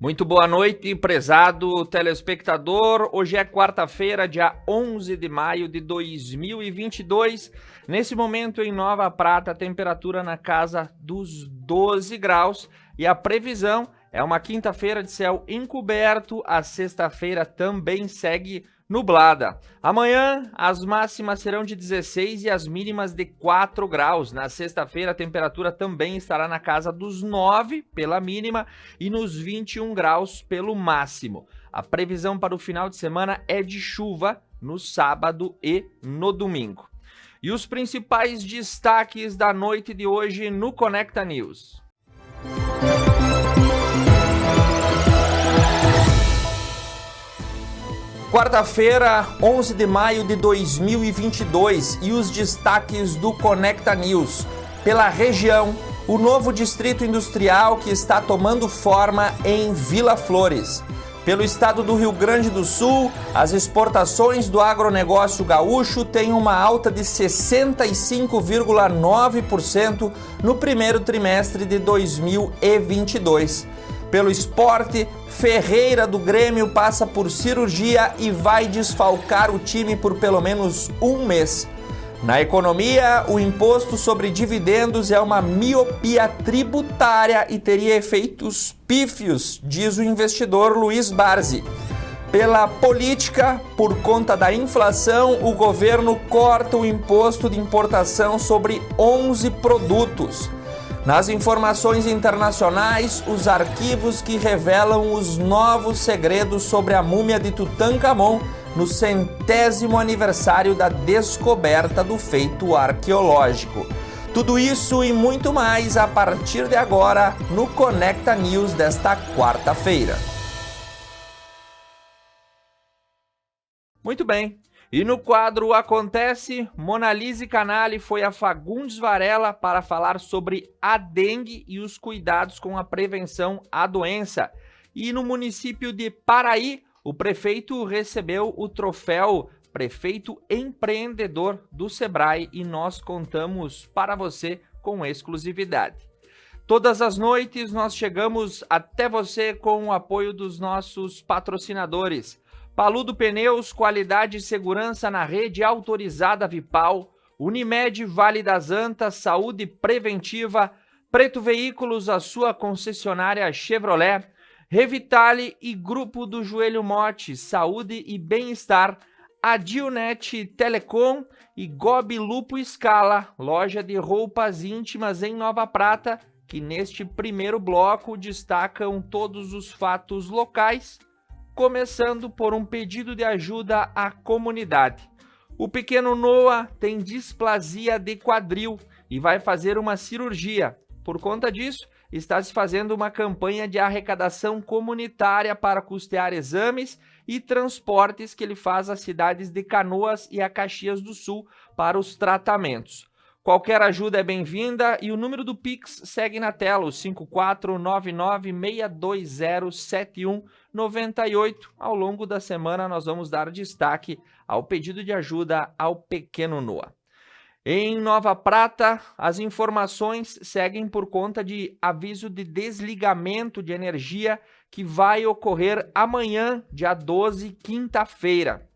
Muito boa noite, prezado telespectador. Hoje é quarta-feira, dia 11 de maio de 2022. Nesse momento, em Nova Prata, a temperatura na casa dos 12 graus e a previsão é uma quinta-feira de céu encoberto. A sexta-feira também segue nublada. Amanhã, as máximas serão de 16 e as mínimas de 4 graus. Na sexta-feira, a temperatura também estará na casa dos 9 pela mínima e nos 21 graus pelo máximo. A previsão para o final de semana é de chuva no sábado e no domingo. E os principais destaques da noite de hoje no Conecta News. Quarta-feira, 11 de maio de 2022 e os destaques do Conecta News. Pela região, o novo distrito industrial que está tomando forma em Vila Flores. Pelo estado do Rio Grande do Sul, as exportações do agronegócio gaúcho têm uma alta de 65,9% no primeiro trimestre de 2022. Pelo esporte, Ferreira do Grêmio passa por cirurgia e vai desfalcar o time por pelo menos um mês. Na economia, o imposto sobre dividendos é uma miopia tributária e teria efeitos pífios, diz o investidor Luiz Barzi. Pela política, por conta da inflação, o governo corta o imposto de importação sobre 11 produtos. Nas informações internacionais, os arquivos que revelam os novos segredos sobre a múmia de Tutankhamon no 100º aniversário da descoberta do feito arqueológico. Tudo isso e muito mais a partir de agora no Conecta News desta quarta-feira. Muito bem. E no quadro Acontece, Monalise Canali foi a Fagundes Varela para falar sobre a dengue e os cuidados com a prevenção à doença. E no município de Paraí, o prefeito recebeu o troféu Prefeito Empreendedor do Sebrae e nós contamos para você com exclusividade. Todas as noites nós chegamos até você com o apoio dos nossos patrocinadores. Paludo Pneus, qualidade e segurança na rede autorizada Vipal, Unimed Vale das Antas, saúde preventiva, Preto Veículos, a sua concessionária Chevrolet, Revitale e Grupo do Joelho Mote, saúde e bem-estar, Adilnet Telecom e Gobi Lupo Scala, loja de roupas íntimas em Nova Prata, que neste primeiro bloco destacam todos os fatos locais, começando por um pedido de ajuda à comunidade. O pequeno Noah tem displasia de quadril e vai fazer uma cirurgia. Por conta disso, está se fazendo uma campanha de arrecadação comunitária para custear exames e transportes que ele faz às cidades de Canoas e a Caxias do Sul para os tratamentos. Qualquer ajuda é bem-vinda e o número do Pix segue na tela, o 5499-620-7198. Ao longo da semana nós vamos dar destaque ao pedido de ajuda ao pequeno Noah. Em Nova Prata, as informações seguem por conta de aviso de desligamento de energia que vai ocorrer amanhã, dia 12, quinta-feira,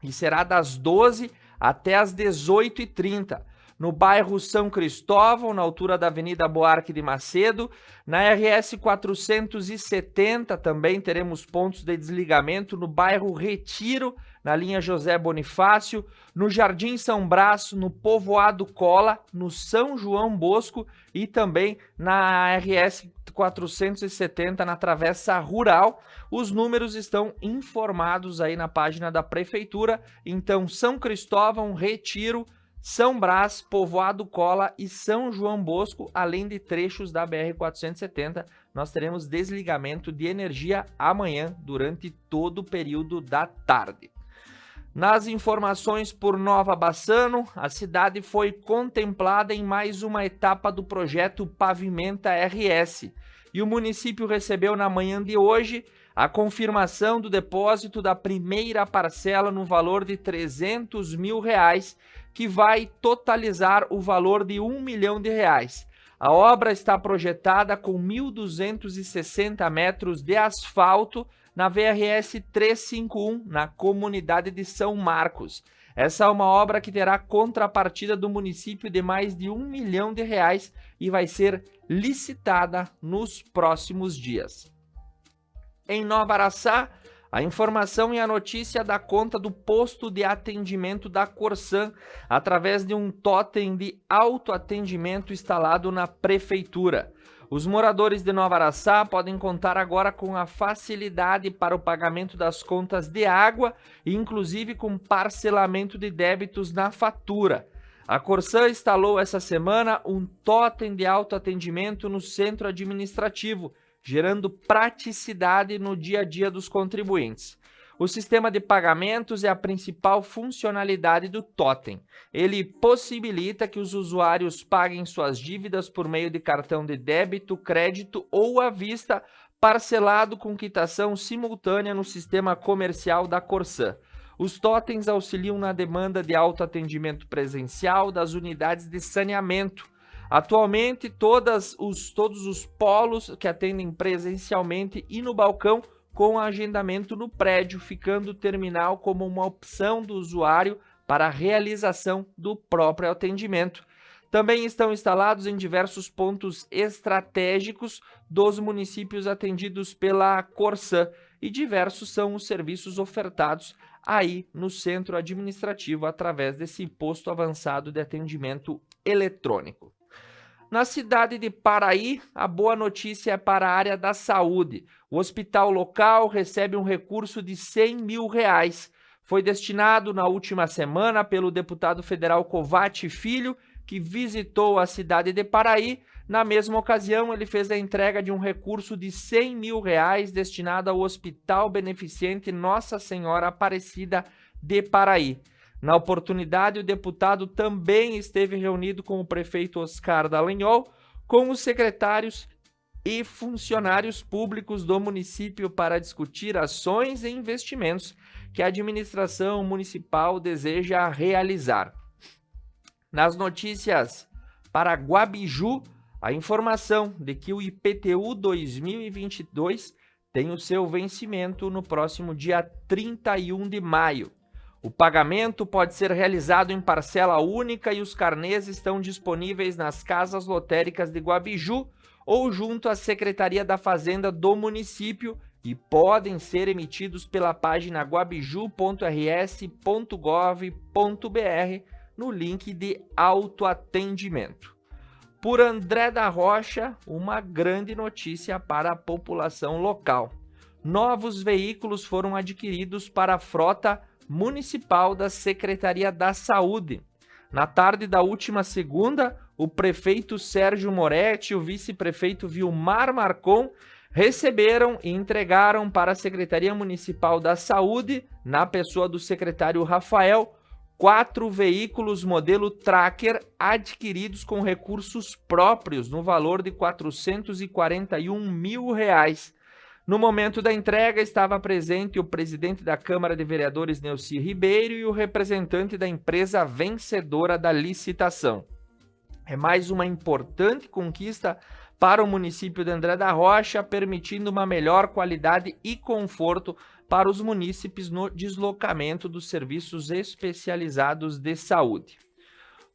e será das 12 até as 18h30. No bairro São Cristóvão, na altura da Avenida Buarque de Macedo. Na RS 470 também teremos pontos de desligamento no bairro Retiro, na linha José Bonifácio, no Jardim São Brás, no Povoado Cola, no São João Bosco e também na RS 470 na Travessa Rural. Os números estão informados aí na página da Prefeitura. Então, São Cristóvão, Retiro, São Brás, Povoado Cola e São João Bosco, além de trechos da BR-470, nós teremos desligamento de energia amanhã durante todo o período da tarde. Nas informações por Nova Bassano, a cidade foi contemplada em mais uma etapa do projeto Pavimenta RS e o município recebeu na manhã de hoje a confirmação do depósito da primeira parcela no valor de R$300 mil, que vai totalizar o valor de R$1 milhão. A obra está projetada com 1.260 metros de asfalto na VRS 351, na comunidade de São Marcos. Essa é uma obra que terá contrapartida do município de mais de R$ 1 milhão e vai ser licitada nos próximos dias. Em Nova Araçá, a informação e a notícia dá conta do posto de atendimento da Corsan, através de um totem de autoatendimento instalado na prefeitura. Os moradores de Nova Araçá podem contar agora com a facilidade para o pagamento das contas de água e inclusive com parcelamento de débitos na fatura. A Corsan instalou essa semana um totem de autoatendimento no centro administrativo, gerando praticidade no dia a dia dos contribuintes. O sistema de pagamentos é a principal funcionalidade do totem. Ele possibilita que os usuários paguem suas dívidas por meio de cartão de débito, crédito ou à vista, parcelado com quitação simultânea no sistema comercial da Corsan. Os totens auxiliam na demanda de autoatendimento presencial das unidades de saneamento. Atualmente, todos os polos que atendem presencialmente e no balcão com agendamento no prédio, ficando o terminal como uma opção do usuário para a realização do próprio atendimento. Também estão instalados em diversos pontos estratégicos dos municípios atendidos pela Corsan e diversos são os serviços ofertados aí no centro administrativo através desse posto avançado de atendimento eletrônico. Na cidade de Paraí, a boa notícia é para a área da saúde. O hospital local recebe um recurso de R$ 100 mil. Foi destinado na última semana pelo deputado federal Covatti Filho, que visitou a cidade de Paraí. Na mesma ocasião, ele fez a entrega de um recurso de R$ 100 mil destinado ao Hospital Beneficente Nossa Senhora Aparecida de Paraí. Na oportunidade, o deputado também esteve reunido com o prefeito Oscar Dallagnol, com os secretários e funcionários públicos do município para discutir ações e investimentos que a administração municipal deseja realizar. Nas notícias para Guabiju, a informação de que o IPTU 2022 tem o seu vencimento no próximo dia 31 de maio. O pagamento pode ser realizado em parcela única e os carnês estão disponíveis nas casas lotéricas de Guabiju ou junto à Secretaria da Fazenda do município e podem ser emitidos pela página guabiju.rs.gov.br no link de autoatendimento. Por André da Rocha, uma grande notícia para a população local. Novos veículos foram adquiridos para a frota municipal da Secretaria da Saúde. Na tarde da última segunda, o prefeito Sérgio Moretti e o vice-prefeito Vilmar Marcon receberam e entregaram para a Secretaria Municipal da Saúde, na pessoa do secretário Rafael, 4 veículos modelo Tracker adquiridos com recursos próprios no valor de R$ 441 mil. No momento da entrega, estava presente o presidente da Câmara de Vereadores, Neuci Ribeiro, e o representante da empresa vencedora da licitação. É mais uma importante conquista para o município de André da Rocha, permitindo uma melhor qualidade e conforto para os munícipes no deslocamento dos serviços especializados de saúde.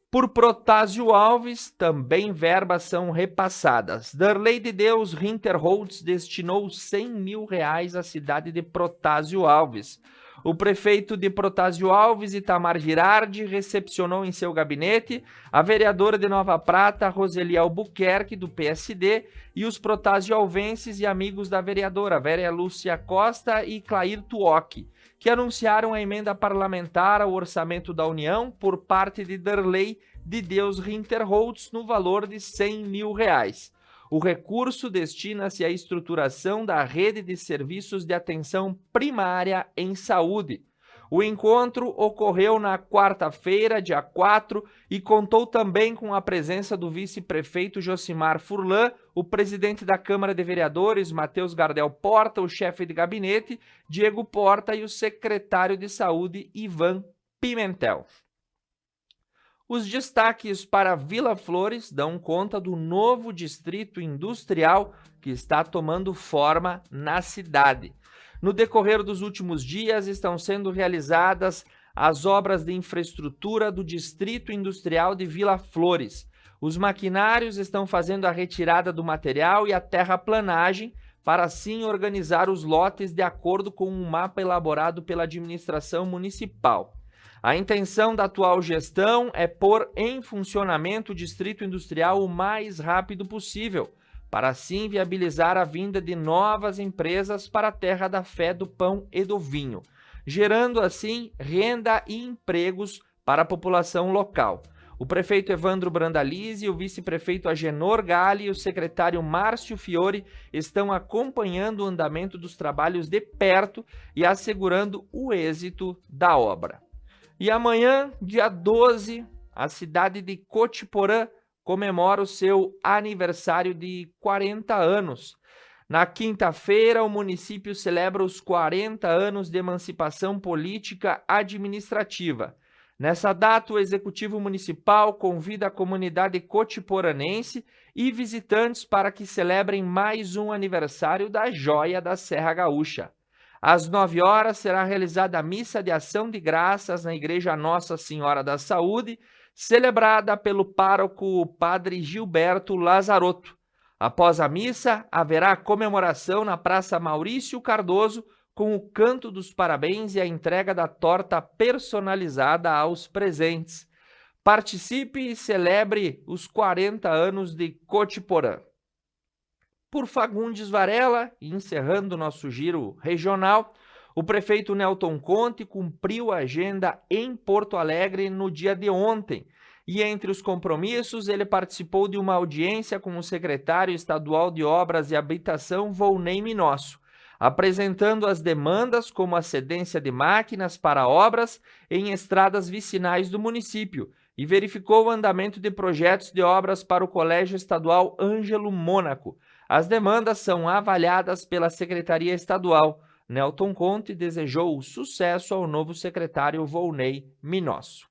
Por Protásio Alves, também verbas são repassadas. Darley de Deus Rinterholtz destinou R$ 100 mil à cidade de Protásio Alves. O prefeito de Protásio Alves, Itamar Girardi, recepcionou em seu gabinete a vereadora de Nova Prata, Roseli Albuquerque, do PSD, e os protasioalvenses e amigos da vereadora, Véria Lúcia Costa e Clair Tuoc, que anunciaram a emenda parlamentar ao orçamento da União por parte de Darley de Deus Rinterholtz no valor de R$ 100 mil. O recurso destina-se à estruturação da rede de serviços de atenção primária em saúde. O encontro ocorreu na quarta-feira, dia 4, e contou também com a presença do vice-prefeito Josimar Furlan, o presidente da Câmara de Vereadores, Matheus Gardel Porta, o chefe de gabinete, Diego Porta, e o secretário de Saúde, Ivan Pimentel. Os destaques para Vila Flores dão conta do novo distrito industrial que está tomando forma na cidade. No decorrer dos últimos dias, estão sendo realizadas as obras de infraestrutura do Distrito Industrial de Vila Flores. Os maquinários estão fazendo a retirada do material e a terraplanagem para assim organizar os lotes de acordo com um mapa elaborado pela administração municipal. A intenção da atual gestão é pôr em funcionamento o Distrito Industrial o mais rápido possível, para assim viabilizar a vinda de novas empresas para a terra da fé, do pão e do vinho, gerando assim renda e empregos para a população local. O prefeito Evandro Brandalize, o vice-prefeito Agenor Gali e o secretário Márcio Fiore estão acompanhando o andamento dos trabalhos de perto e assegurando o êxito da obra. E amanhã, dia 12, a cidade de Cotiporã comemora o seu aniversário de 40 anos. Na quinta-feira, o município celebra os 40 anos de emancipação política administrativa. Nessa data, o Executivo Municipal convida a comunidade cotiporanense e visitantes para que celebrem mais um aniversário da Joia da Serra Gaúcha. Às 9 horas será realizada a missa de ação de graças na Igreja Nossa Senhora da Saúde, celebrada pelo pároco Padre Gilberto Lazarotto. Após a missa, haverá a comemoração na Praça Maurício Cardoso com o canto dos parabéns e a entrega da torta personalizada aos presentes. Participe e celebre os 40 anos de Cotiporã. Por Fagundes Varela, e encerrando nosso giro regional, o prefeito Nelton Conte cumpriu a agenda em Porto Alegre no dia de ontem. E entre os compromissos, ele participou de uma audiência com o secretário estadual de Obras e Habitação, Volney Minosso, apresentando as demandas como a cedência de máquinas para obras em estradas vicinais do município e verificou o andamento de projetos de obras para o Colégio Estadual Ângelo Mônaco. As demandas são avaliadas pela Secretaria Estadual. Nelton Conte desejou sucesso ao novo secretário Volney Minosso.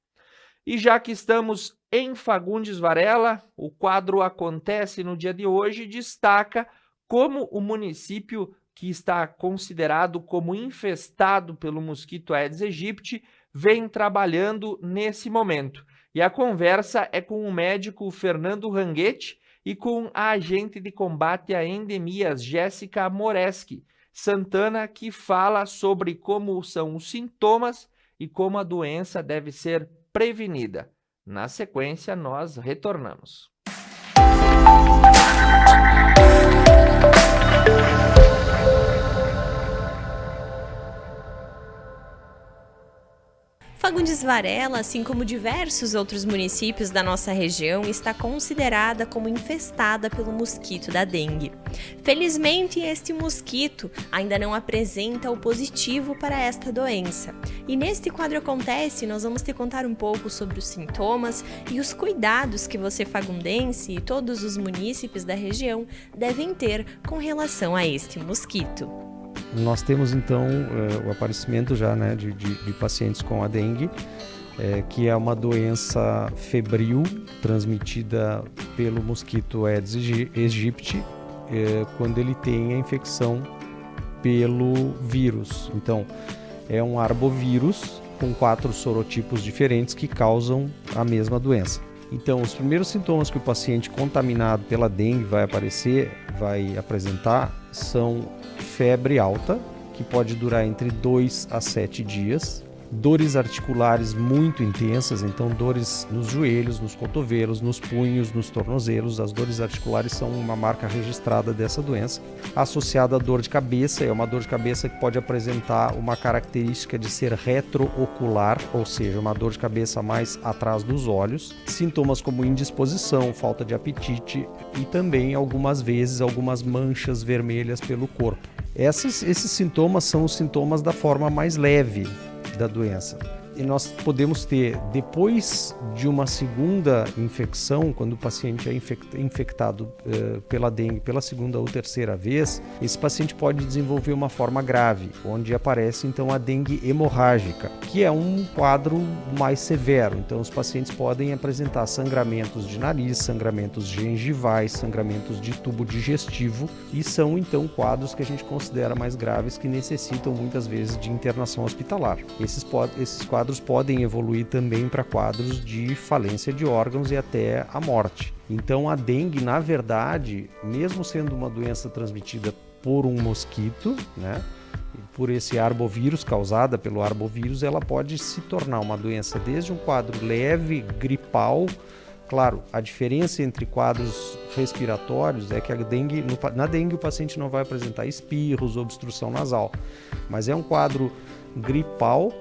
E já que estamos em Fagundes Varela, o quadro Acontece no dia de hoje destaca como o município que está considerado como infestado pelo mosquito Aedes aegypti vem trabalhando nesse momento. E a conversa é com o médico Fernando Ranguetti e com a agente de combate a endemias, Jéssica Moreski Santana, que fala sobre como são os sintomas e como a doença deve ser prevenida. Na sequência, nós retornamos. Fagundes Varela, assim como diversos outros municípios da nossa região, está considerada como infestada pelo mosquito da dengue. Felizmente, este mosquito ainda não apresenta o positivo para esta doença. E neste quadro Acontece, nós vamos te contar um pouco sobre os sintomas e os cuidados que você fagundense e todos os munícipes da região devem ter com relação a este mosquito. Nós temos então o aparecimento já, né, de pacientes com a dengue, que é uma doença febril transmitida pelo mosquito Aedes aegypti quando ele tem a infecção pelo vírus. Então, é um arbovírus com 4 sorotipos diferentes que causam a mesma doença. Então, os primeiros sintomas que o paciente contaminado pela dengue vai apresentar são febre alta, que pode durar entre 2 a 7 dias, dores articulares muito intensas, então dores nos joelhos, nos cotovelos, nos punhos, nos tornozelos. As dores articulares são uma marca registrada dessa doença. Associada à dor de cabeça, é uma dor de cabeça que pode apresentar uma característica de ser retroocular, ou seja, uma dor de cabeça mais atrás dos olhos. Sintomas como indisposição, falta de apetite e também algumas vezes algumas manchas vermelhas pelo corpo. Esses sintomas são os sintomas da forma mais leve da doença. E nós podemos ter, depois de uma segunda infecção, quando o paciente é infectado pela dengue pela segunda ou terceira vez, esse paciente pode desenvolver uma forma grave, onde aparece então a dengue hemorrágica, que é um quadro mais severo. Então os pacientes podem apresentar sangramentos de nariz, sangramentos gengivais, sangramentos de tubo digestivo, e são então quadros que a gente considera mais graves, que necessitam muitas vezes de internação hospitalar. Esses quadros podem evoluir também para quadros de falência de órgãos e até a morte. Então a dengue, na verdade, mesmo sendo uma doença transmitida por um mosquito, né, por esse arbovírus, causada pelo arbovírus, ela pode se tornar uma doença desde um quadro leve, gripal. Claro, a diferença entre quadros respiratórios é que na dengue o paciente não vai apresentar espirros, obstrução nasal, mas é um quadro gripal,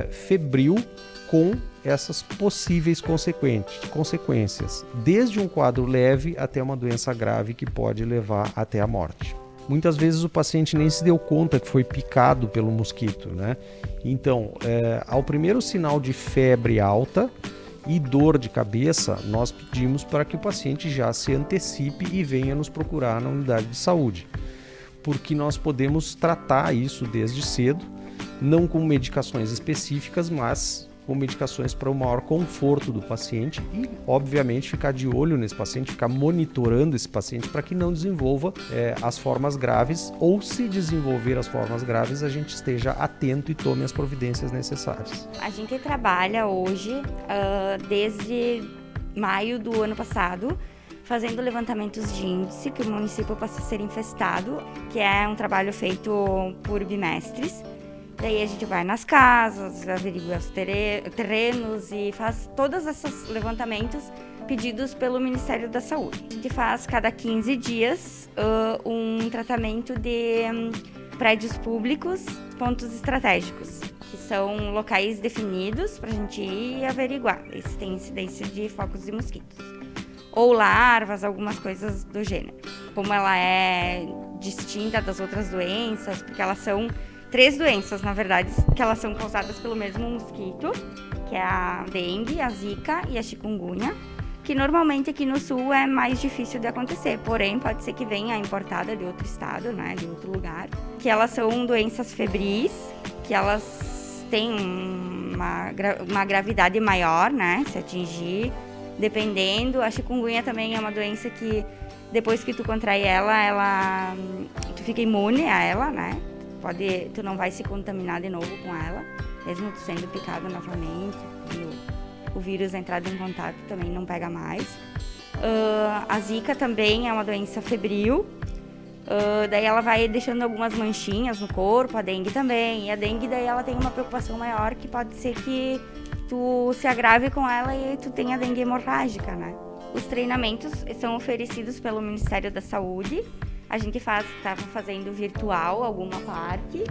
febril, com essas possíveis consequências, desde um quadro leve até uma doença grave que pode levar até a morte. Muitas vezes o paciente nem se deu conta que foi picado pelo mosquito, né? Então, ao primeiro sinal de febre alta e dor de cabeça, nós pedimos para que o paciente já se antecipe e venha nos procurar na unidade de saúde, porque nós podemos tratar isso desde cedo, não com medicações específicas, mas com medicações para o maior conforto do paciente e, obviamente, ficar de olho nesse paciente, ficar monitorando esse paciente para que não desenvolva as formas graves, ou se desenvolver as formas graves, a gente esteja atento e tome as providências necessárias. A gente trabalha hoje, desde maio do ano passado, fazendo levantamentos de índice que o município possa ser infestado, que é um trabalho feito por bimestres. Daí a gente vai nas casas, averigua os terrenos e faz todos esses levantamentos pedidos pelo Ministério da Saúde. A gente faz cada 15 dias um tratamento de prédios públicos, pontos estratégicos, que são locais definidos para a gente ir e averiguar se tem incidência de focos de mosquitos. Ou larvas, algumas coisas do gênero. Como ela é distinta das outras doenças, porque elas são 3 doenças, na verdade, que elas são causadas pelo mesmo mosquito, que é a dengue, a zika e a chikungunya, que normalmente aqui no sul é mais difícil de acontecer, porém pode ser que venha importada de outro estado, né, de outro lugar, que elas são doenças febris, que elas têm uma gravidade maior, né, se atingir, dependendo. A chikungunya também é uma doença que depois que tu contrai ela tu fica imune a ela, né? Tu não vai se contaminar de novo com ela, mesmo tu sendo picado novamente, o vírus entrado em contato também não pega mais. A zika também é uma doença febril, daí ela vai deixando algumas manchinhas no corpo, a dengue também, e a dengue daí ela tem uma preocupação maior, que pode ser que tu se agrave com ela e tu tenha dengue hemorrágica, né? Os treinamentos são oferecidos pelo Ministério da Saúde. A gente estava fazendo virtual alguma parte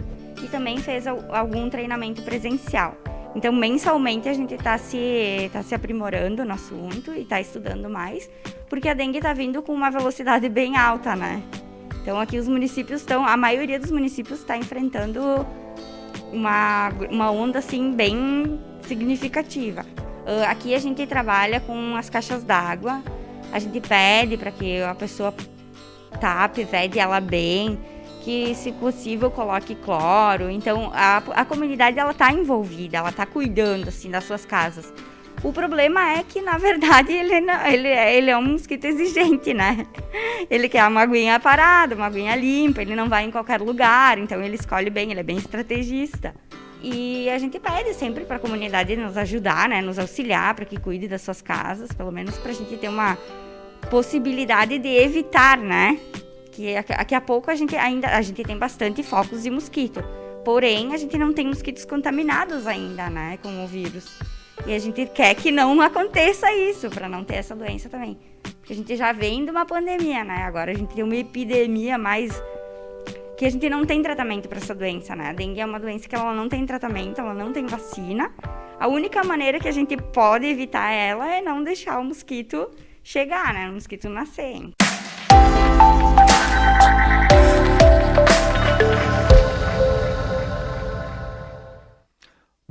e também fez algum treinamento presencial. Então, mensalmente, a gente está se aprimorando no assunto e está estudando mais, porque a dengue está vindo com uma velocidade bem alta, né? Então, aqui os municípios a maioria dos municípios está enfrentando uma onda, assim, bem significativa. Aqui a gente trabalha com as caixas d'água, a gente pede para que a pessoa vede ela bem, que se possível coloque cloro. Então a comunidade ela tá envolvida, ela tá cuidando assim das suas casas. O problema é que na verdade ele é um mosquito exigente, né? Ele quer uma aguinha parada, uma aguinha limpa, ele não vai em qualquer lugar, então ele escolhe bem, ele é bem estrategista. E a gente pede sempre para a comunidade nos ajudar, né, nos auxiliar para que cuide das suas casas, pelo menos para a gente ter uma possibilidade de evitar, né? Que daqui a pouco a gente tem bastante focos de mosquito, porém a gente não tem mosquitos contaminados ainda, né, com o vírus. E a gente quer que não aconteça isso, para não ter essa doença também. Porque a gente já vem de uma pandemia, né? Agora a gente tem uma epidemia que a gente não tem tratamento para essa doença, né? A dengue é uma doença que ela não tem tratamento, ela não tem vacina. A única maneira que a gente pode evitar ela é não deixar o mosquito chegar, né? O mosquito nascer.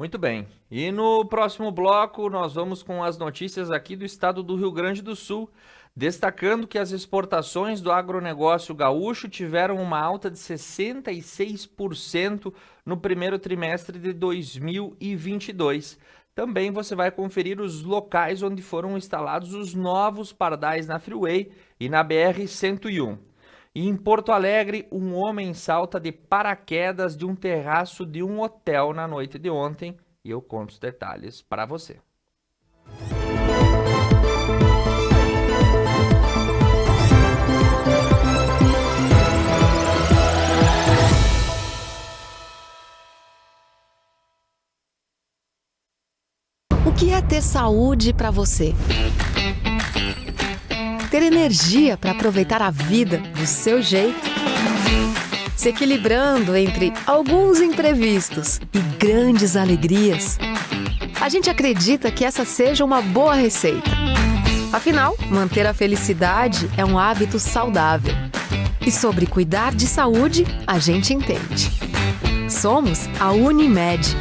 Muito bem. E no próximo bloco nós vamos com as notícias aqui do estado do Rio Grande do Sul, destacando que as exportações do agronegócio gaúcho tiveram uma alta de 66% no primeiro trimestre de 2022. Também você vai conferir os locais onde foram instalados os novos pardais na Freeway e na BR-101. E em Porto Alegre, um homem salta de paraquedas de um terraço de um hotel na noite de ontem, e eu conto os detalhes para você. O que é ter saúde para você? Ter energia para aproveitar a vida do seu jeito? Se equilibrando entre alguns imprevistos e grandes alegrias? A gente acredita que essa seja uma boa receita. Afinal, manter a felicidade é um hábito saudável. E sobre cuidar de saúde, a gente entende. Somos a Unimed.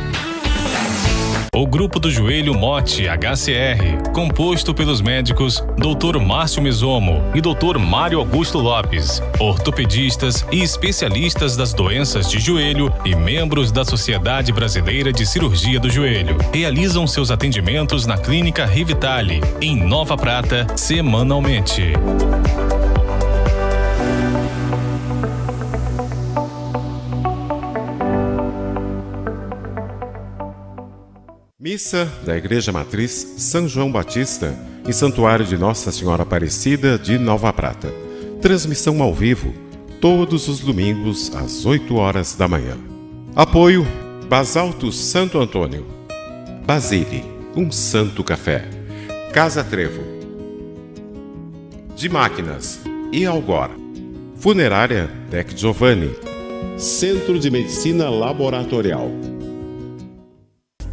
O Grupo do Joelho Mote HCR, composto pelos médicos Dr. Márcio Mesomo e Dr. Mário Augusto Lopes, ortopedistas e especialistas das doenças de joelho e membros da Sociedade Brasileira de Cirurgia do Joelho, realizam seus atendimentos na Clínica Revitale, em Nova Prata, semanalmente. Missa da Igreja Matriz São João Batista e Santuário de Nossa Senhora Aparecida de Nova Prata. Transmissão ao vivo, todos os domingos às 8 horas da manhã. Apoio Basalto Santo Antônio, Basile, um santo café, Casa Trevo, de Máquinas e Algor, Funerária Tec Giovanni, Centro de Medicina Laboratorial.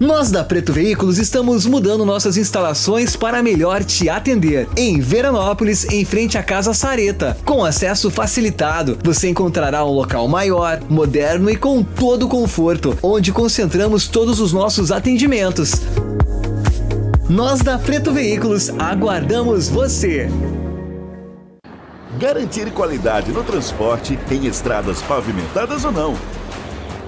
Nós da Preto Veículos estamos mudando nossas instalações para melhor te atender. Em Veranópolis, em frente à Casa Sareta, com acesso facilitado, você encontrará um local maior, moderno e com todo o conforto, onde concentramos todos os nossos atendimentos. Nós da Preto Veículos aguardamos você! Garantir qualidade no transporte em estradas pavimentadas ou não.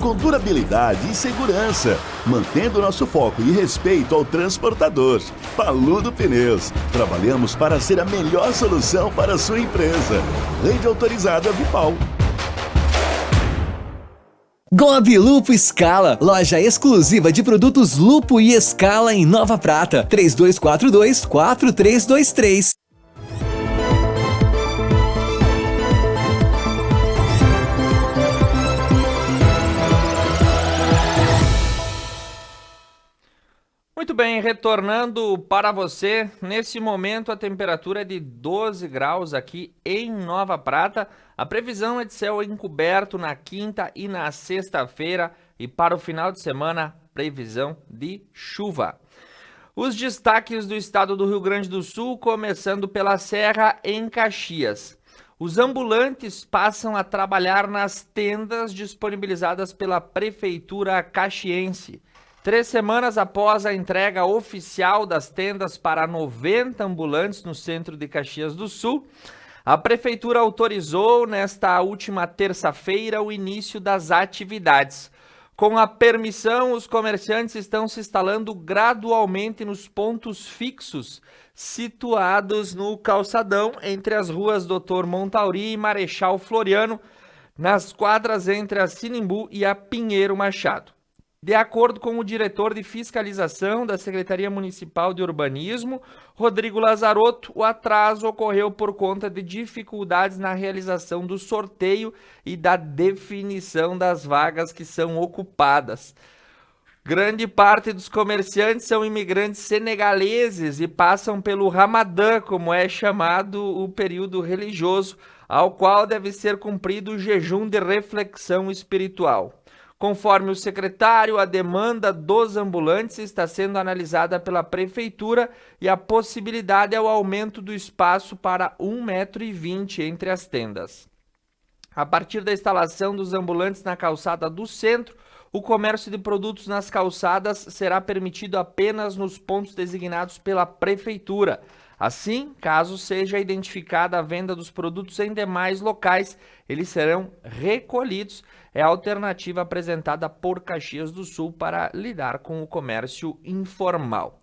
Com durabilidade e segurança, mantendo nosso foco e respeito ao transportador. Paludo Pneus. Trabalhamos para ser a melhor solução para a sua empresa. Rede autorizada Vipal. Gobi Lupo Scala, loja exclusiva de produtos Lupo e Scala em Nova Prata. 3242-4323. Muito bem, retornando para você, nesse momento a temperatura é de 12 graus aqui em Nova Prata, a previsão é de céu encoberto na quinta e na sexta-feira e para o final de semana, previsão de chuva. Os destaques do estado do Rio Grande do Sul, começando pela Serra em Caxias. Os ambulantes passam a trabalhar nas tendas disponibilizadas pela Prefeitura Caxiense. 3 semanas após a entrega oficial das tendas para 90 ambulantes no centro de Caxias do Sul, a Prefeitura autorizou nesta última terça-feira o início das atividades. Com a permissão, os comerciantes estão se instalando gradualmente nos pontos fixos situados no calçadão entre as ruas Doutor Montauri e Marechal Floriano, nas quadras entre a Sinimbu e a Pinheiro Machado. De acordo com o diretor de fiscalização da Secretaria Municipal de Urbanismo, Rodrigo Lazarotto, o atraso ocorreu por conta de dificuldades na realização do sorteio e da definição das vagas que são ocupadas. Grande parte dos comerciantes são imigrantes senegaleses e passam pelo Ramadã, como é chamado o período religioso, ao qual deve ser cumprido o jejum de reflexão espiritual. Conforme o secretário, a demanda dos ambulantes está sendo analisada pela Prefeitura e a possibilidade é o aumento do espaço para 1,20 m entre as tendas. A partir da instalação dos ambulantes na calçada do centro, o comércio de produtos nas calçadas será permitido apenas nos pontos designados pela Prefeitura. Assim, caso seja identificada a venda dos produtos em demais locais, eles serão recolhidos. É a alternativa apresentada por Caxias do Sul para lidar com o comércio informal.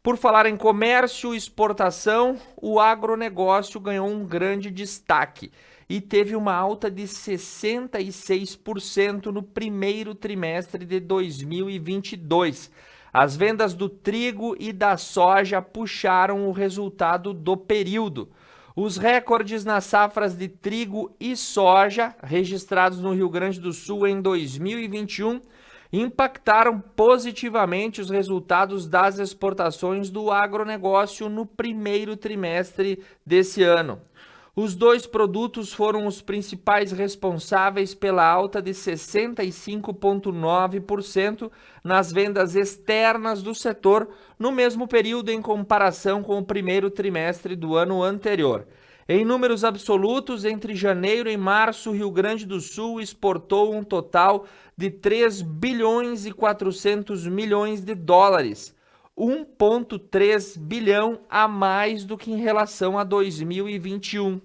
Por falar em comércio e exportação, o agronegócio ganhou um grande destaque e teve uma alta de 66% no primeiro trimestre de 2022. As vendas do trigo e da soja puxaram o resultado do período. Os recordes nas safras de trigo e soja, registrados no Rio Grande do Sul em 2021, impactaram positivamente os resultados das exportações do agronegócio no primeiro trimestre desse ano. Os dois produtos foram os principais responsáveis pela alta de 65,9% nas vendas externas do setor no mesmo período em comparação com o primeiro trimestre do ano anterior. Em números absolutos, entre janeiro e março, o Rio Grande do Sul exportou um total de 3 bilhões e 400 milhões de dólares, 1,3 bilhão a mais do que em relação a 2021.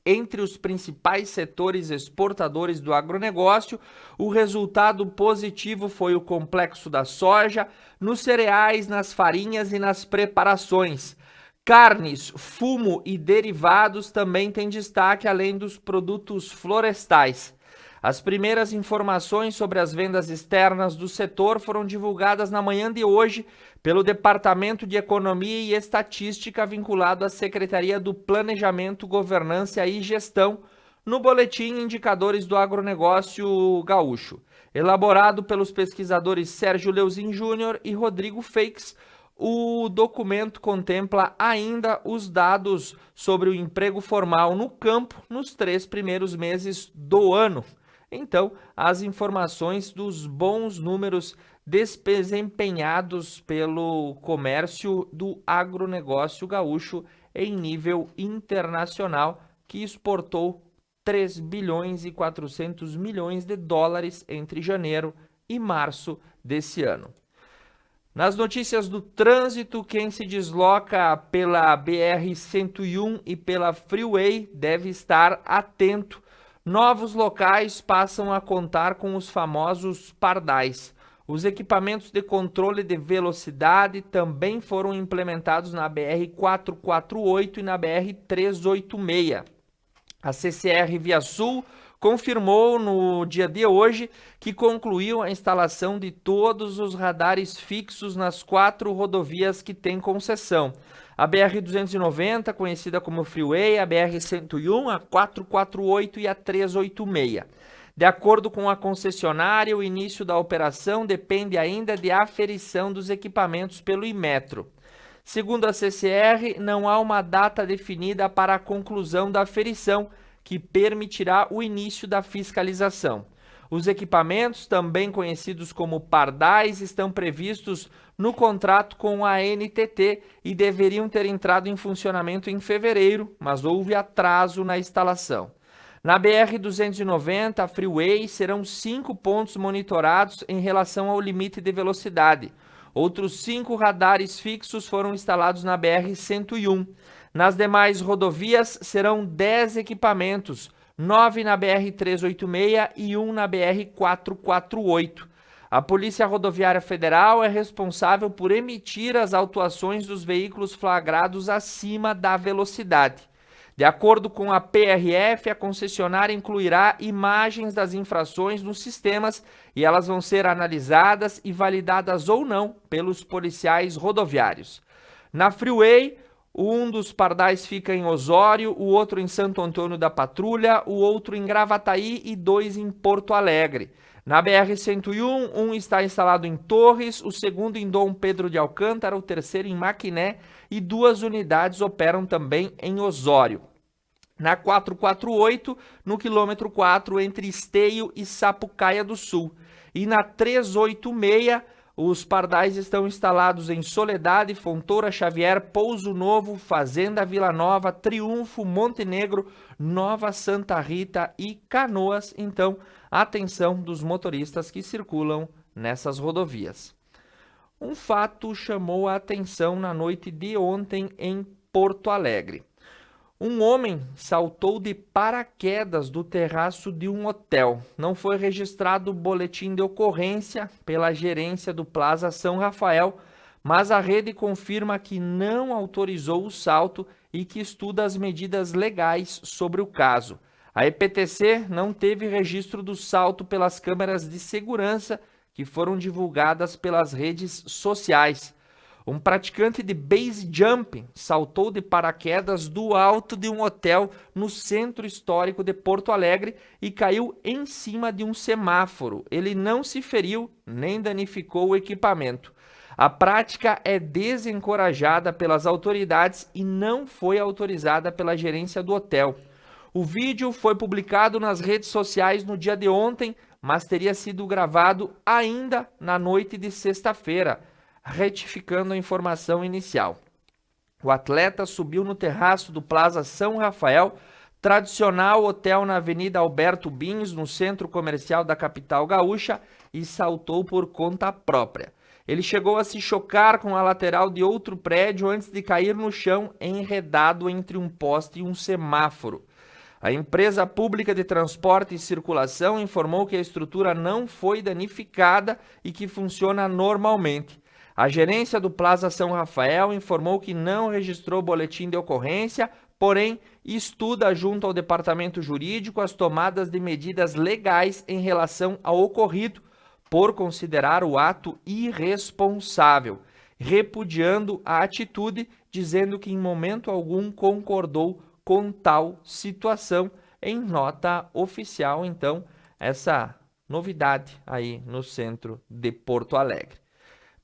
Entre os principais setores exportadores do agronegócio, o resultado positivo foi o complexo da soja, nos cereais, nas farinhas e nas preparações. Carnes, fumo e derivados também têm destaque, além dos produtos florestais. As primeiras informações sobre as vendas externas do setor foram divulgadas na manhã de hoje pelo Departamento de Economia e Estatística vinculado à Secretaria do Planejamento, Governança e Gestão, no Boletim Indicadores do Agronegócio Gaúcho. Elaborado pelos pesquisadores Sérgio Leuzin Júnior e Rodrigo Feix, o documento contempla ainda os dados sobre o emprego formal no campo nos 3 primeiros meses do ano. Então, as informações dos bons números desempenhados pelo comércio do agronegócio gaúcho em nível internacional, que exportou 3 bilhões e 400 milhões de dólares entre janeiro e março desse ano. Nas notícias do trânsito, quem se desloca pela BR-101 e pela Freeway deve estar atento. Novos locais passam a contar com os famosos pardais. Os equipamentos de controle de velocidade também foram implementados na BR-448 e na BR-386. A CCR Via Sul confirmou no dia de hoje que concluiu a instalação de todos os radares fixos nas 4 rodovias que têm concessão. A BR-290, conhecida como Freeway, a BR-101, a 448 e a 386. De acordo com a concessionária, o início da operação depende ainda de aferição dos equipamentos pelo Inmetro. Segundo a CCR, não há uma data definida para a conclusão da aferição, que permitirá o início da fiscalização. Os equipamentos, também conhecidos como pardais, estão previstos no contrato com a NTT e deveriam ter entrado em funcionamento em fevereiro, mas houve atraso na instalação. Na BR-290, a Freeway, serão 5 pontos monitorados em relação ao limite de velocidade. Outros 5 radares fixos foram instalados na BR-101. Nas demais rodovias, serão 10 equipamentos, 9 na BR-386 e 1 na BR-448. A Polícia Rodoviária Federal é responsável por emitir as autuações dos veículos flagrados acima da velocidade. De acordo com a PRF, a concessionária incluirá imagens das infrações nos sistemas e elas vão ser analisadas e validadas ou não pelos policiais rodoviários. Na Freeway, um dos pardais fica em Osório, o outro em Santo Antônio da Patrulha, o outro em Gravataí e 2 em Porto Alegre. Na BR-101, um está instalado em Torres, o segundo em Dom Pedro de Alcântara, o terceiro em Maquiné e 2 unidades operam também em Osório. Na 448, no quilômetro 4, entre Esteio e Sapucaia do Sul. E na 386, Os pardais estão instalados em Soledade, Fontoura Xavier, Pouso Novo, Fazenda Vila Nova, Triunfo, Montenegro, Nova Santa Rita e Canoas. Então, atenção dos motoristas que circulam nessas rodovias. Um fato chamou a atenção na noite de ontem em Porto Alegre. Um homem saltou de paraquedas do terraço de um hotel. Não foi registrado boletim de ocorrência pela gerência do Plaza São Rafael, mas a rede confirma que não autorizou o salto e que estuda as medidas legais sobre o caso. A EPTC não teve registro do salto pelas câmeras de segurança que foram divulgadas pelas redes sociais. Um praticante de base jumping saltou de paraquedas do alto de um hotel no centro histórico de Porto Alegre e caiu em cima de um semáforo. Ele não se feriu nem danificou o equipamento. A prática é desencorajada pelas autoridades e não foi autorizada pela gerência do hotel. O vídeo foi publicado nas redes sociais no dia de ontem, mas teria sido gravado ainda na noite de sexta-feira, retificando a informação inicial. O atleta subiu no terraço do Plaza São Rafael, tradicional hotel na Avenida Alberto Bins, no centro comercial da capital gaúcha, e saltou por conta própria. Ele chegou a se chocar com a lateral de outro prédio antes de cair no chão, enredado entre um poste e um semáforo. A empresa pública de transporte e circulação informou que a estrutura não foi danificada e que funciona normalmente. A gerência do Plaza São Rafael informou que não registrou boletim de ocorrência, porém estuda junto ao departamento jurídico as tomadas de medidas legais em relação ao ocorrido, por considerar o ato irresponsável, repudiando a atitude, dizendo que em momento algum concordou com tal situação. Em nota oficial, então, essa novidade aí no centro de Porto Alegre.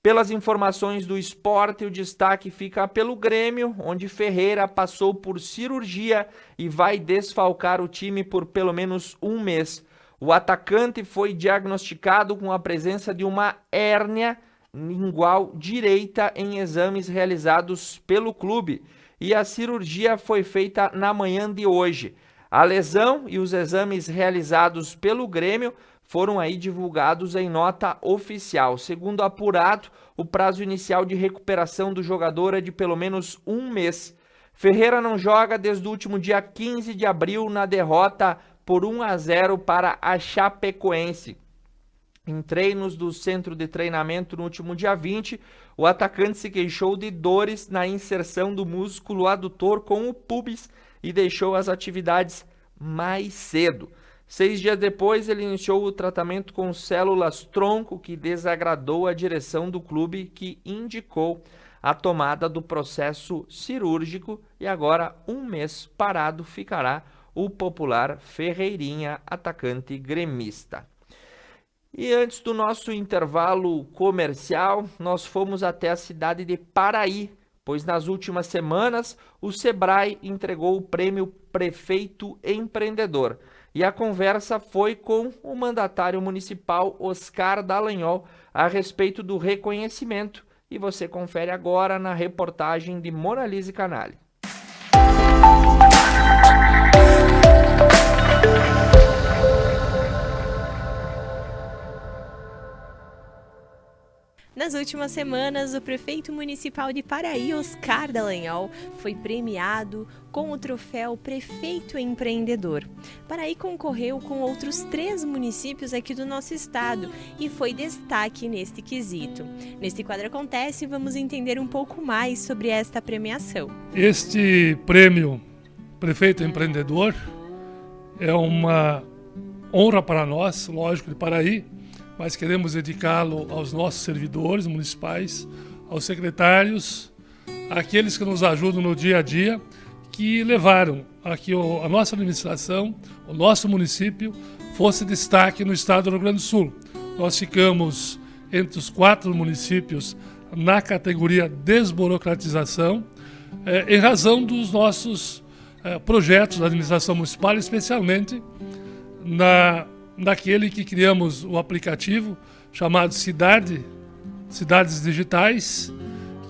Pelas informações do esporte, o destaque fica pelo Grêmio, onde Ferreira passou por cirurgia e vai desfalcar o time por pelo menos um mês. O atacante foi diagnosticado com a presença de uma hérnia lingual direita em exames realizados pelo clube e a cirurgia foi feita na manhã de hoje. A lesão e os exames realizados pelo Grêmio foram aí divulgados em nota oficial. Segundo apurado, o prazo inicial de recuperação do jogador é de pelo menos um mês. Ferreira não joga desde o último dia 15 de abril na derrota por 1-0 para a Chapecoense. Em treinos do centro de treinamento no último dia 20, o atacante se queixou de dores na inserção do músculo adutor com o pubis e deixou as atividades mais cedo. 6 dias depois, ele iniciou o tratamento com células tronco, que desagradou a direção do clube, que indicou a tomada do processo cirúrgico, e agora, um mês parado, ficará o popular Ferreirinha, atacante gremista. E antes do nosso intervalo comercial, nós fomos até a cidade de Paraí, pois nas últimas semanas o Sebrae entregou o prêmio Prefeito Empreendedor. E a conversa foi com o mandatário municipal Oscar Dallagnol a respeito do reconhecimento. E você confere agora na reportagem de Monalise Canali. Nas últimas semanas, o prefeito municipal de Paraí, Oscar Dallagnol, foi premiado com o troféu Prefeito Empreendedor. Paraí concorreu com outros 3 municípios aqui do nosso estado e foi destaque neste quesito. Neste quadro Acontece, vamos entender um pouco mais sobre esta premiação. Este prêmio Prefeito Empreendedor é uma honra para nós, lógico, de Paraí, mas queremos dedicá-lo aos nossos servidores municipais, aos secretários, àqueles que nos ajudam no dia a dia, que levaram a que a nossa administração, o nosso município, fosse destaque no estado do Rio Grande do Sul. Nós ficamos entre os 4 municípios na categoria desburocratização, em razão dos nossos projetos da administração municipal, especialmente naquele que criamos o aplicativo chamado Cidade cidades digitais,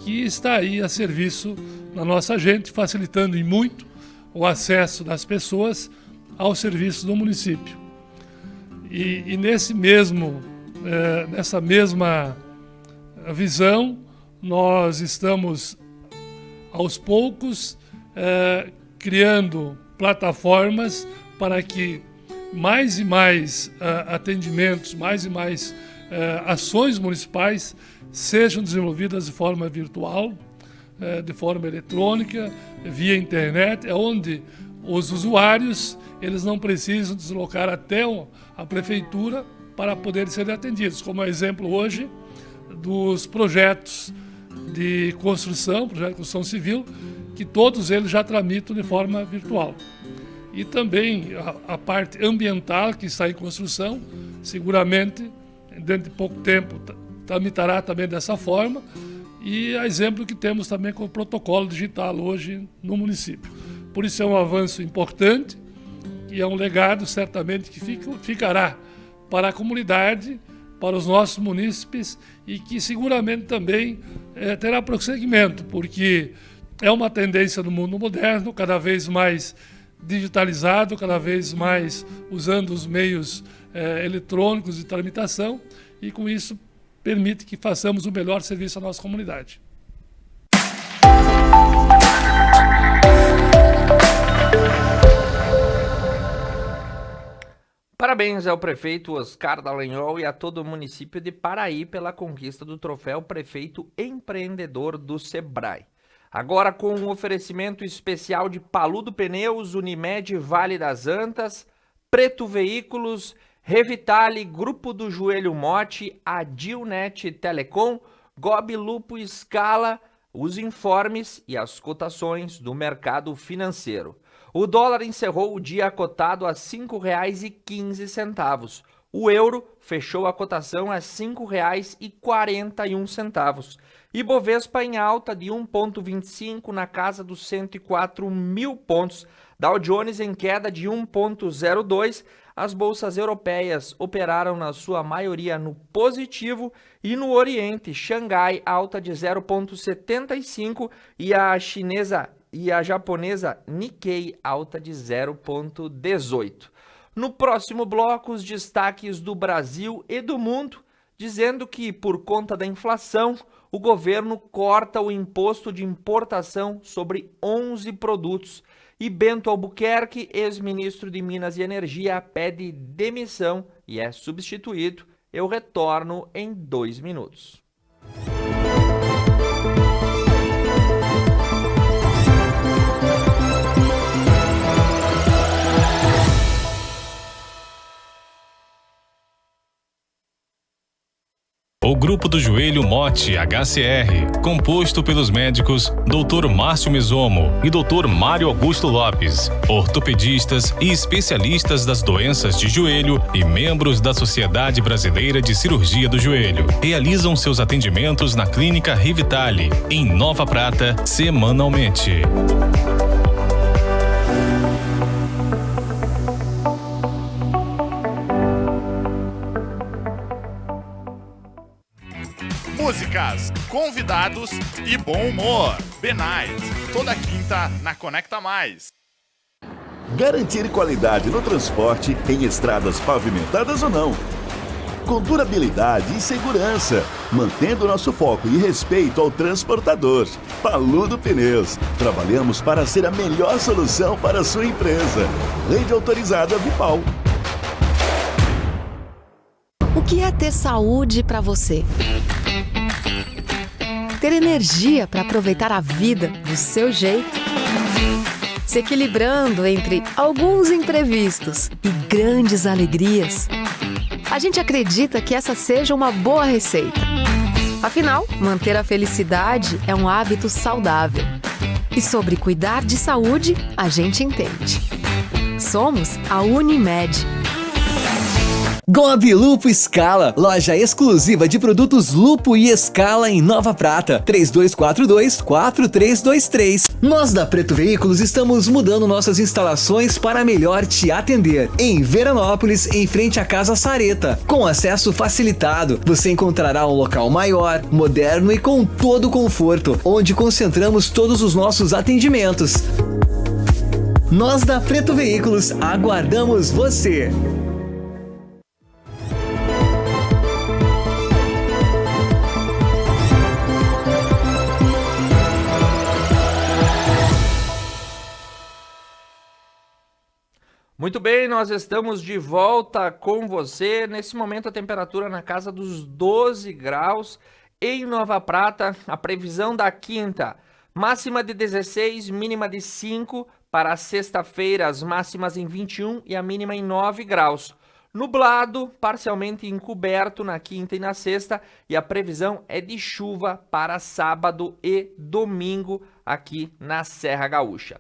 que está aí a serviço da nossa gente, facilitando em muito o acesso das pessoas ao serviço do município. E nessa mesma visão, nós estamos aos poucos criando plataformas para que mais e mais atendimentos, mais e mais ações municipais sejam desenvolvidas de forma virtual, de forma eletrônica, via internet, onde os usuários eles não precisam deslocar até a prefeitura para poderem ser atendidos, como exemplo hoje dos projetos de construção, projeto de construção civil, que todos eles já tramitam de forma virtual. E também a parte ambiental que está em construção, seguramente, dentro de pouco tempo, tramitará também dessa forma, e a exemplo que temos também com o protocolo digital hoje no município. Por isso é um avanço importante e é um legado certamente que ficará para a comunidade, para os nossos munícipes e que seguramente também terá prosseguimento, porque é uma tendência do mundo moderno, cada vez mais digitalizado, cada vez mais usando os meios eletrônicos de tramitação e com isso permite que façamos o melhor serviço à nossa comunidade. Parabéns ao prefeito Oscar Dallagnol e a todo o município de Paraí pela conquista do troféu Prefeito Empreendedor do Sebrae. Agora com um oferecimento especial de Paludo Pneus, Unimed Vale das Antas, Preto Veículos, Revitale, Grupo do Joelho Mote, Adilnet Telecom, Gobi Lupo Scala, os informes e as cotações do mercado financeiro. O dólar encerrou o dia cotado a R$ 5,15. O euro fechou a cotação a R$ 5,41. Ibovespa em alta de 1,25 na casa dos 104 mil pontos. Dow Jones em queda de 1,02. As bolsas europeias operaram na sua maioria no positivo e no Oriente, Xangai alta de 0,75 e a japonesa Nikkei alta de 0,18. No próximo bloco, os destaques do Brasil e do mundo, dizendo que, por conta da inflação, o governo corta o imposto de importação sobre 11 produtos. E Bento Albuquerque, ex-ministro de Minas e Energia, pede demissão e é substituído. Eu retorno em 2 minutos. O Grupo do Joelho Mote HCR, composto pelos médicos Dr. Márcio Mesomo e Dr. Mário Augusto Lopes, ortopedistas e especialistas das doenças de joelho e membros da Sociedade Brasileira de Cirurgia do Joelho, realizam seus atendimentos na Clínica Revitale, em Nova Prata, semanalmente. Músicas, convidados e bom humor. Benite, toda quinta na Conecta Mais. Garantir qualidade no transporte em estradas pavimentadas ou não. Com durabilidade e segurança, mantendo nosso foco e respeito ao transportador. Paludo Pneus. Trabalhamos para ser a melhor solução para a sua empresa. Rede autorizada Vipal. O que é ter saúde para você? Ter energia para aproveitar a vida do seu jeito? Se equilibrando entre alguns imprevistos e grandes alegrias? A gente acredita que essa seja uma boa receita. Afinal, manter a felicidade é um hábito saudável. E sobre cuidar de saúde, a gente entende. Somos a Unimed. Gobi Lupo Escala, loja exclusiva de produtos Lupo e Escala em Nova Prata, 3242-4323. Nós da Preto Veículos estamos mudando nossas instalações para melhor te atender. Em Veranópolis, em frente à Casa Sareta, com acesso facilitado, você encontrará um local maior, moderno e com todo o conforto, onde concentramos todos os nossos atendimentos. Nós da Preto Veículos aguardamos você! Muito bem, nós estamos de volta com você. Nesse momento a temperatura na casa dos 12 graus em Nova Prata. A previsão da quinta, máxima de 16, mínima de 5. Para a sexta-feira, as máximas em 21 e a mínima em 9 graus. Nublado, parcialmente encoberto na quinta e na sexta. E a previsão é de chuva para sábado e domingo aqui na Serra Gaúcha.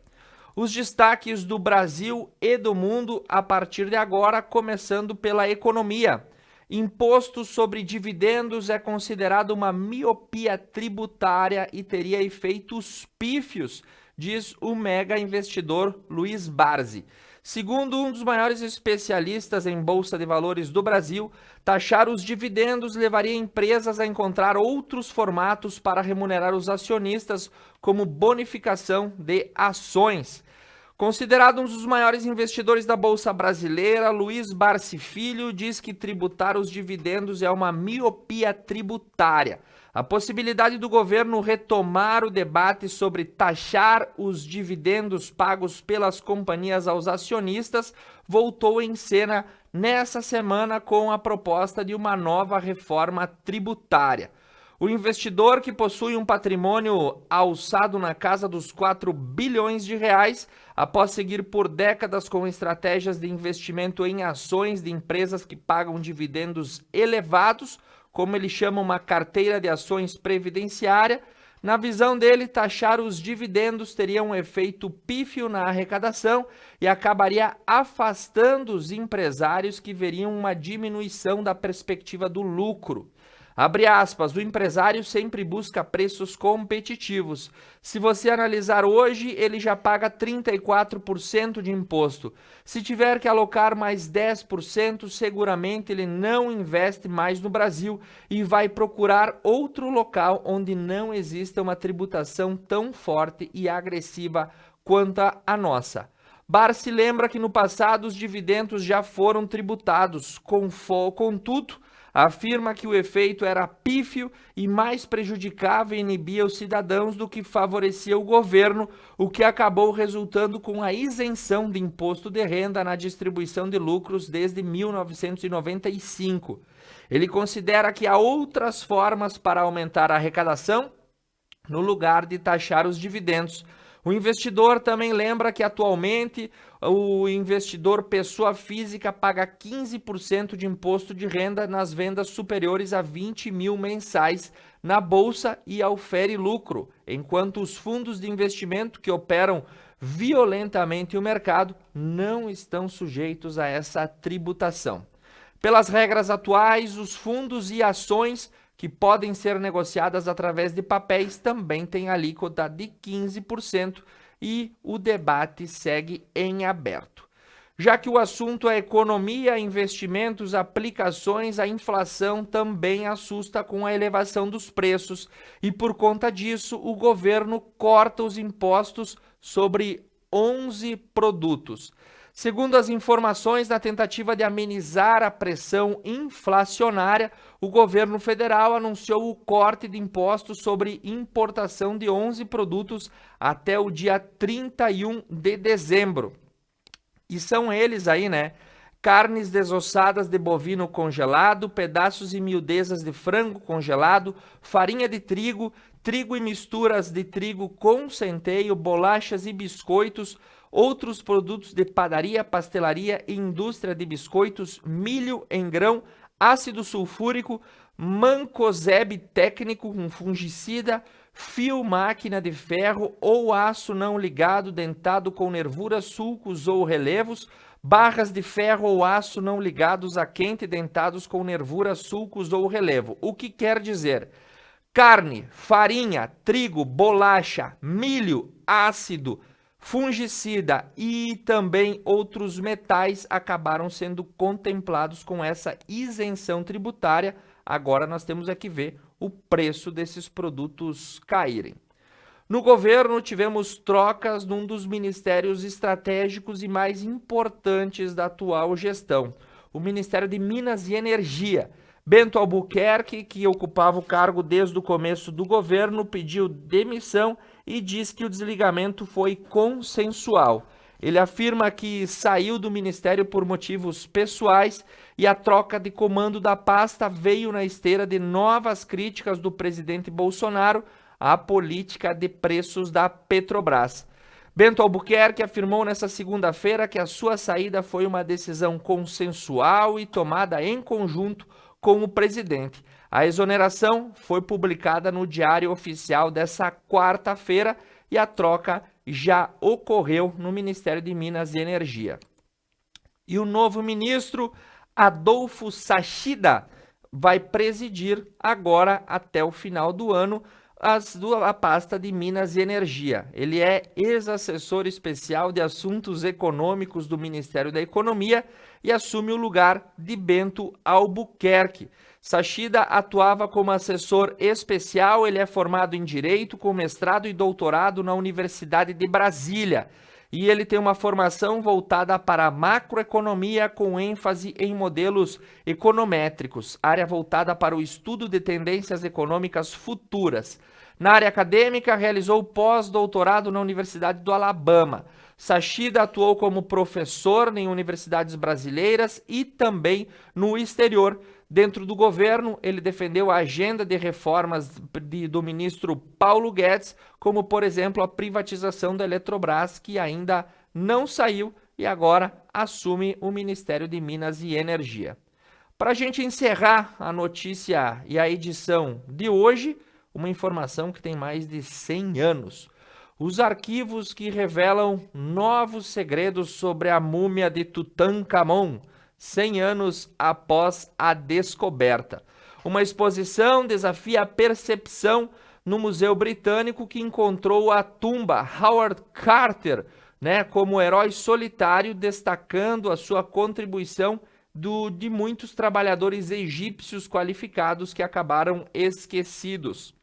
Os destaques do Brasil e do mundo a partir de agora, começando pela economia. Imposto sobre dividendos é considerado uma miopia tributária e teria efeitos pífios, diz o mega investidor Luiz Barsi. Segundo um dos maiores especialistas em Bolsa de Valores do Brasil, taxar os dividendos levaria empresas a encontrar outros formatos para remunerar os acionistas, como bonificação de ações. Considerado um dos maiores investidores da Bolsa Brasileira, Luiz Barsi Filho diz que tributar os dividendos é uma miopia tributária. A possibilidade do governo retomar o debate sobre taxar os dividendos pagos pelas companhias aos acionistas voltou em cena nessa semana com a proposta de uma nova reforma tributária. O investidor, que possui um patrimônio alçado na casa dos 4 bilhões de reais, após seguir por décadas com estratégias de investimento em ações de empresas que pagam dividendos elevados, como ele chama uma carteira de ações previdenciária, na visão dele, taxar os dividendos teria um efeito pífio na arrecadação e acabaria afastando os empresários que veriam uma diminuição da perspectiva do lucro. Abre aspas, o empresário sempre busca preços competitivos. Se você analisar hoje, ele já paga 34% de imposto. Se tiver que alocar mais 10%, seguramente ele não investe mais no Brasil e vai procurar outro local onde não exista uma tributação tão forte e agressiva quanto a nossa. Barsi lembra que no passado os dividendos já foram tributados, contudo, afirma que o efeito era pífio e mais prejudicava e inibia os cidadãos do que favorecia o governo, o que acabou resultando com a isenção de imposto de renda na distribuição de lucros desde 1995. Ele considera que há outras formas para aumentar a arrecadação no lugar de taxar os dividendos. O investidor também lembra que atualmente o investidor pessoa física paga 15% de imposto de renda nas vendas superiores a 20 mil mensais na bolsa e aufere lucro, enquanto os fundos de investimento que operam violentamente o mercado não estão sujeitos a essa tributação. Pelas regras atuais, os fundos e ações que podem ser negociadas através de papéis também têm alíquota de 15% e o debate segue em aberto. Já que o assunto é economia, investimentos, aplicações, a inflação também assusta com a elevação dos preços e, por conta disso, o governo corta os impostos sobre 11 produtos. Segundo as informações, na tentativa de amenizar a pressão inflacionária, o governo federal anunciou o corte de impostos sobre importação de 11 produtos até o dia 31 de dezembro. E são eles aí, né? Carnes desossadas de bovino congelado, pedaços e miudezas de frango congelado, farinha de trigo, trigo e misturas de trigo com centeio, bolachas e biscoitos, outros produtos de padaria, pastelaria e indústria de biscoitos, milho em grão, ácido sulfúrico, mancozeb técnico, um fungicida, fio, máquina de ferro ou aço não ligado dentado com nervuras, sulcos ou relevos, barras de ferro ou aço não ligados a quente dentados com nervuras, sulcos ou relevo. O que quer dizer? Carne, farinha, trigo, bolacha, milho, ácido, fungicida e também outros metais acabaram sendo contemplados com essa isenção tributária. Agora nós temos que ver o preço desses produtos caírem. No governo, tivemos trocas num dos ministérios estratégicos e mais importantes da atual gestão, o Ministério de Minas e Energia. Bento Albuquerque, que ocupava o cargo desde o começo do governo, pediu demissão e diz que o desligamento foi consensual. Ele afirma que saiu do ministério por motivos pessoais e a troca de comando da pasta veio na esteira de novas críticas do presidente Bolsonaro à política de preços da Petrobras. Bento Albuquerque afirmou nesta segunda-feira que a sua saída foi uma decisão consensual e tomada em conjunto com o presidente. A exoneração foi publicada no Diário Oficial dessa quarta-feira e a troca já ocorreu no Ministério de Minas e Energia. E o novo ministro, Adolfo Sachida, vai presidir agora até o final do ano a pasta de Minas e Energia. Ele é ex-assessor especial de assuntos econômicos do Ministério da Economia e assume o lugar de Bento Albuquerque. Sachida atuava como assessor especial, ele é formado em Direito com mestrado e doutorado na Universidade de Brasília. E ele tem uma formação voltada para a macroeconomia com ênfase em modelos econométricos, área voltada para o estudo de tendências econômicas futuras. Na área acadêmica, realizou pós-doutorado na Universidade do Alabama. Sachida atuou como professor em universidades brasileiras e também no exterior. Dentro do governo, ele defendeu a agenda de reformas do ministro Paulo Guedes, como, por exemplo, a privatização da Eletrobras, que ainda não saiu e agora assume o Ministério de Minas e Energia. Para a gente encerrar a notícia e a edição de hoje, uma informação que tem mais de 100 anos. Os arquivos que revelam novos segredos sobre a múmia de Tutankhamon, 100 anos após a descoberta. Uma exposição desafia a percepção no Museu Britânico, que encontrou a tumba Howard Carter, como herói solitário, destacando a sua contribuição de muitos trabalhadores egípcios qualificados que acabaram esquecidos.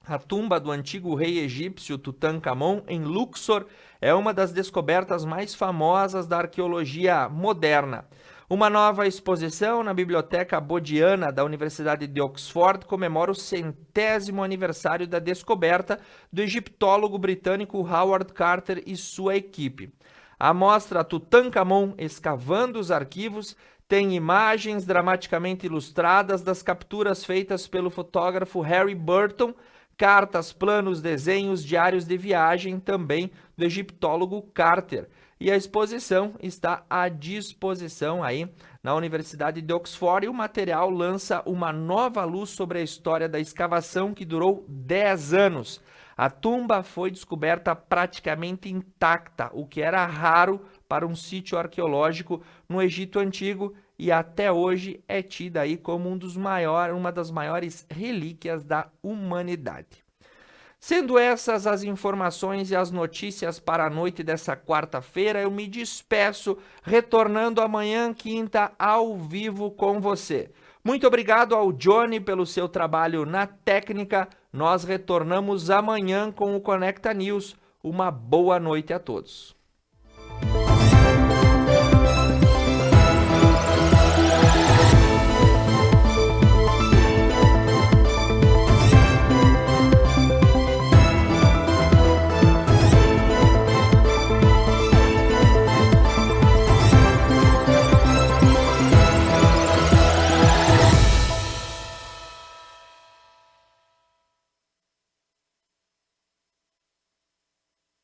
A tumba do antigo rei egípcio Tutankhamon, em Luxor, é uma das descobertas mais famosas da arqueologia moderna. Uma nova exposição na Biblioteca Bodleiana da Universidade de Oxford comemora o 100º aniversário da descoberta do egiptólogo britânico Howard Carter e sua equipe. A mostra Tutankhamon Escavando os Arquivos tem imagens dramaticamente ilustradas das capturas feitas pelo fotógrafo Harry Burton, cartas, planos, desenhos, diários de viagem também do egiptólogo Carter. E a exposição está à disposição aí na Universidade de Oxford e o material lança uma nova luz sobre a história da escavação que durou 10 anos. A tumba foi descoberta praticamente intacta, o que era raro para um sítio arqueológico no Egito Antigo e até hoje é tida aí como uma das maiores relíquias da humanidade. Sendo essas as informações e as notícias para a noite dessa quarta-feira, eu me despeço, retornando amanhã, quinta, ao vivo com você. Muito obrigado ao Johnny pelo seu trabalho na técnica. Nós retornamos amanhã com o Conecta News. Uma boa noite a todos.